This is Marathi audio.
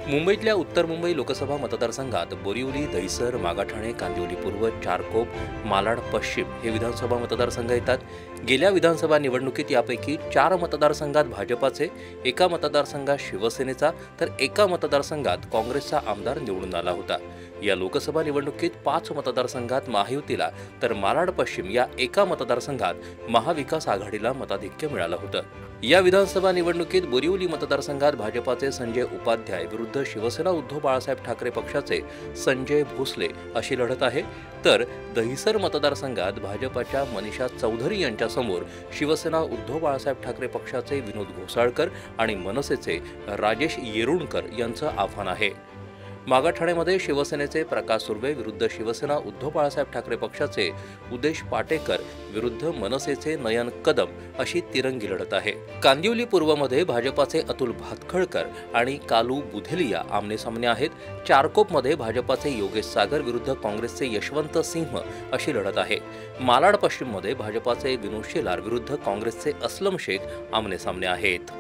मुंबईतल्या उत्तर मुंबई लोकसभा मतदारसंघात बोरिवली, दहिसर, मागाठाणे, कांदिवली पूर्व, चारकोप, मालाड पश्चिम हे विधानसभा मतदारसंघ येतात। गेल्या विधानसभा निवडणुकीत यापैकी 4 मतदारसंघात भाजपाचे, एका मतदारसंघात शिवसेनेचा तर एका मतदारसंघात काँग्रेसचा आमदार निवडून आला होता। या लोकसभा निवडणुकीत 5 मतदारसंघात महायुतीला तर मालाड पश्चिम या एका मतदारसंघात महाविकास आघाडीला मताधिक्य मिळालं होतं। या विधानसभा निवडणुकीत बोरिवली मतदारसंघात भाजपाचे संजय उपाध्याय विरुद्ध शिवसेना उद्धव बाळासाहेब ठाकरे पक्षाचे संजय भोसले अशी लढत आहे, तर दहिसर मतदारसंघात भाजपाच्या मनीषा चौधरी यांच्यासमोर शिवसेना उद्धव बाळासाहेब ठाकरे पक्षाचे विनोद घोसाळकर आणि मनसेचे राजेश येरुणकर यांचं आव्हान आहे। मागाठाण्यामध्ये शिवसेनेचे प्रकाश सुर्वे विरुद्ध शिवसेना उद्धव बाळासाहेब ठाकरे पक्षाचे उदेश पाटेकर विरुद्ध मनसेचे नयन कदम अशी तिरंगी लढत आहे। कांदिवली पूर्वमध्ये भाजपाचे अतुल भातखळकर आणि कालू बुधेलिया आमनेसामने आहेत। चारकोपमध्ये भाजपाचे योगेश सागर विरुद्ध काँग्रेसचे यशवंत सिंह अशी लढत आहे। मालाड पश्चिममध्ये भाजपाचे विनोद शेलार विरुद्ध काँग्रेसचे असलम शेख आमनेसामने आहेत।